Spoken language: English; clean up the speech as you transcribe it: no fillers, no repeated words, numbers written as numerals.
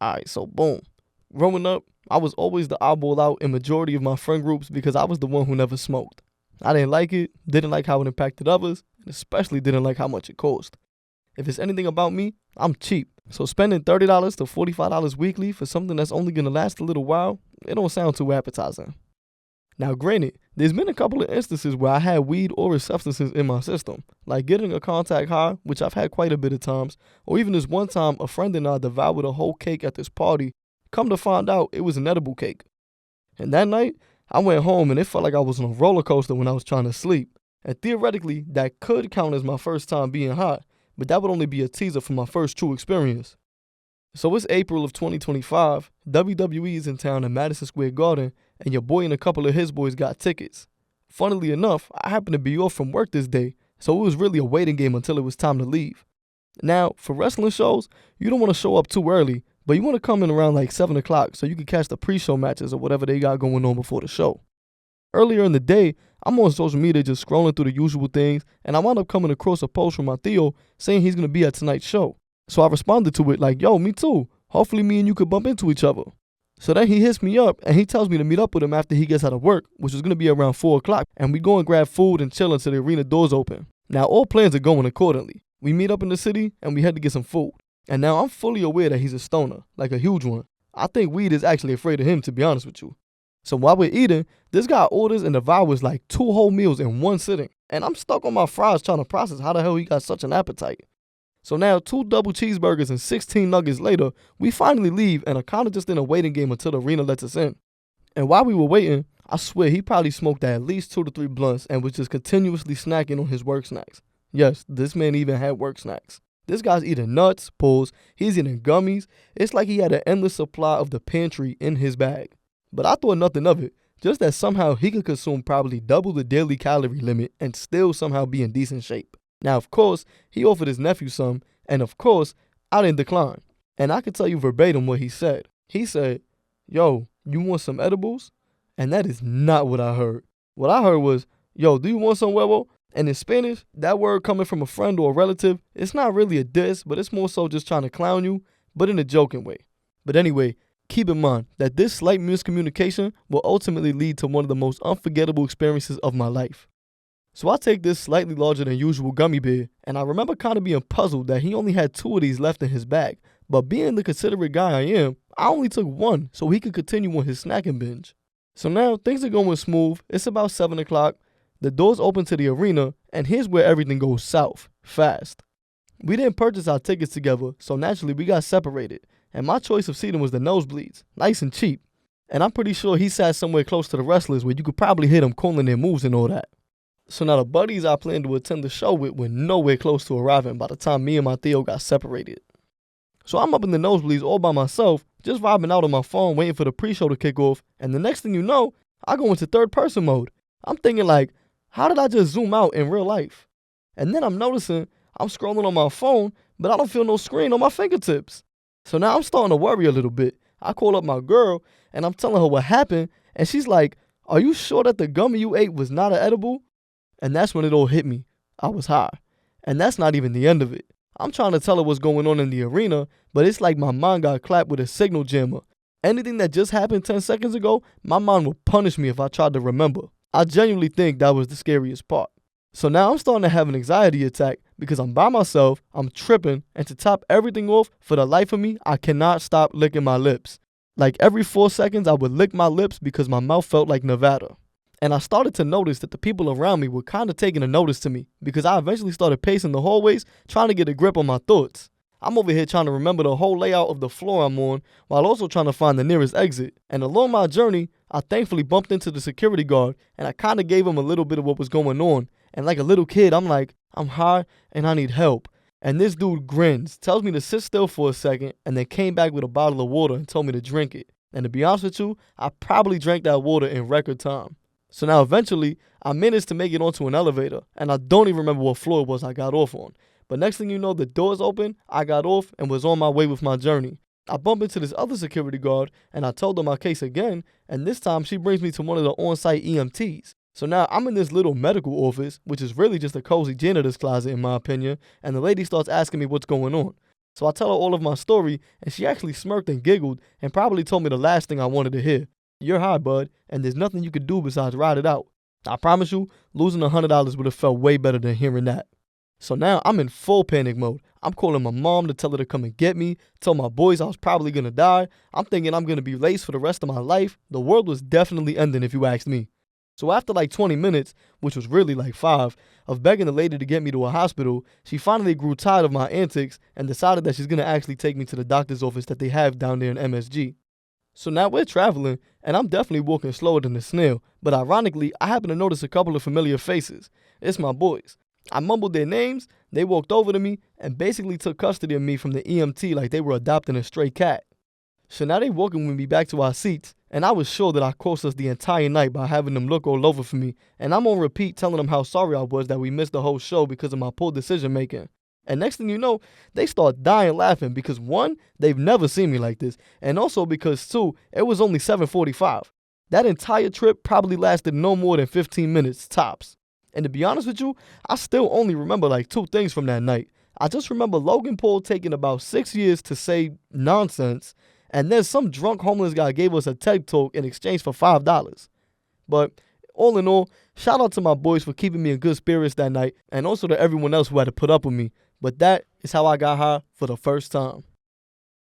Alright, so boom. Growing up, I was always the oddball out in majority of my friend groups because I was the one who never smoked. I didn't like it, didn't like how it impacted others, and especially didn't like how much it cost. If it's anything about me, I'm cheap. So spending $30 to $45 weekly for something that's only gonna last a little while, it don't sound too appetizing. Now granted, there's been a couple of instances where I had weed or substances in my system, like getting a contact high, which I've had quite a bit of times, or even this one time a friend and I devoured a whole cake at this party. Come to find out, it was an edible cake. And that night, I went home and it felt like I was on a roller coaster when I was trying to sleep. And theoretically, that could count as my first time being high, but that would only be a teaser for my first true experience. So it's April of 2025, WWE is in town in Madison Square Garden, and your boy and a couple of his boys got tickets. Funnily enough, I happened to be off from work this day, so it was really a waiting game until it was time to leave. Now, for wrestling shows, you don't want to show up too early, but you want to come in around like 7 o'clock so you can catch the pre-show matches or whatever they got going on before the show. Earlier in the day, I'm on social media just scrolling through the usual things, and I wound up coming across a post from my Theo saying he's going to be at tonight's show. So I responded to it like, yo, me too. Hopefully me and you could bump into each other. So then he hits me up and he tells me to meet up with him after he gets out of work, which is going to be around 4 o'clock, and we go and grab food and chill until the arena doors open. Now all plans are going accordingly. We meet up in the city and we head to get some food. And now I'm fully aware that he's a stoner, like a huge one. I think weed is actually afraid of him, to be honest with you. So while we're eating, this guy orders and devours like 2 whole meals in one sitting. And I'm stuck on my fries trying to process how the hell he got such an appetite. So now 2 double cheeseburgers and 16 nuggets later, we finally leave and are kind of just in a waiting game until the arena lets us in. And while we were waiting, I swear he probably smoked at least 2 to 3 blunts and was just continuously snacking on his work snacks. Yes, this man even had work snacks. This guy's eating nuts, pulls, he's eating gummies. It's like he had an endless supply of the pantry in his bag. But I thought nothing of it, just that somehow he could consume probably double the daily calorie limit and still somehow be in decent shape. Now, of course, he offered his nephew some, and of course, I didn't decline. And I can tell you verbatim what he said. He said, yo, you want some edibles? And that is not what I heard. What I heard was, yo, do you want some huevo? And in Spanish, that word coming from a friend or a relative, it's not really a diss, but it's more so just trying to clown you, but in a joking way. But anyway, keep in mind that this slight miscommunication will ultimately lead to one of the most unforgettable experiences of my life. So I take this slightly larger than usual gummy bear, and I remember kind of being puzzled that he only had 2 of these left in his bag. But being the considerate guy I am, I only took 1 so he could continue on his snacking binge. So now things are going smooth. It's about 7 o'clock. The doors open to the arena, and here's where everything goes south, fast. We didn't purchase our tickets together, so naturally we got separated. And my choice of seating was the nosebleeds, nice and cheap. And I'm pretty sure he sat somewhere close to the wrestlers where you could probably hear them calling their moves and all that. So now the buddies I planned to attend the show with were nowhere close to arriving by the time me and my Theo got separated. So I'm up in the nosebleeds all by myself, just vibing out on my phone waiting for the pre-show to kick off, and the next thing you know, I go into third person mode. I'm thinking like, how did I just zoom out in real life? And then I'm noticing I'm scrolling on my phone, but I don't feel no screen on my fingertips. So now I'm starting to worry a little bit. I call up my girl and I'm telling her what happened, and she's like, are you sure that the gummy you ate was not an edible? And that's when it all hit me. I was high. And that's not even the end of it. I'm trying to tell her what's going on in the arena, but it's like my mind got clapped with a signal jammer. Anything that just happened 10 seconds ago, my mind would punish me if I tried to remember. I genuinely think that was the scariest part. So now I'm starting to have an anxiety attack because I'm by myself, I'm tripping, and to top everything off, for the life of me, I cannot stop licking my lips. Like every 4 seconds, I would lick my lips because my mouth felt like Nevada. And I started to notice that the people around me were kind of taking a notice to me because I eventually started pacing the hallways, trying to get a grip on my thoughts. I'm over here trying to remember the whole layout of the floor I'm on while also trying to find the nearest exit. And along my journey, I thankfully bumped into the security guard and I kind of gave him a little bit of what was going on. And like a little kid, I'm like, I'm high and I need help. And this dude grins, tells me to sit still for a second, and then came back with a bottle of water and told me to drink it. And to be honest with you, I probably drank that water in record time. So now eventually, I managed to make it onto an elevator, and I don't even remember what floor it was I got off on. But next thing you know, the doors open, I got off and was on my way with my journey. I bump into this other security guard, and I told her my case again, and this time she brings me to one of the on-site EMTs. So now I'm in this little medical office, which is really just a cozy janitor's closet in my opinion, and the lady starts asking me what's going on. So I tell her all of my story, and she actually smirked and giggled and probably told me the last thing I wanted to hear. You're high, bud, and there's nothing you could do besides ride it out. I promise you, losing $100 would have felt way better than hearing that. So now I'm in full panic mode. I'm calling my mom to tell her to come and get me, tell my boys I was probably gonna die. I'm thinking I'm gonna be laced for the rest of my life. The world was definitely ending if you asked me. So after like 20 minutes, which was really like 5, of begging the lady to get me to a hospital, she finally grew tired of my antics and decided that she's gonna actually take me to the doctor's office that they have down there in MSG. So now we're traveling, and I'm definitely walking slower than a snail, but ironically, I happen to notice a couple of familiar faces. It's my boys. I mumbled their names, they walked over to me, and basically took custody of me from the EMT like they were adopting a stray cat. So now they walking with me back to our seats, and I was sure that I cost us the entire night by having them look all over for me, and I'm on repeat telling them how sorry I was that we missed the whole show because of my poor decision making. And next thing you know, they start dying laughing because 1, they've never seen me like this, and also because 2, it was only 7:45. That entire trip probably lasted no more than 15 minutes tops. And to be honest with you, I still only remember like 2 things from that night. I just remember Logan Paul taking about 6 years to say nonsense, and then some drunk homeless guy gave us a TED talk in exchange for $5. But all in all, shout out to my boys for keeping me in good spirits that night, and also to everyone else who had to put up with me. But that is how I got high for the first time.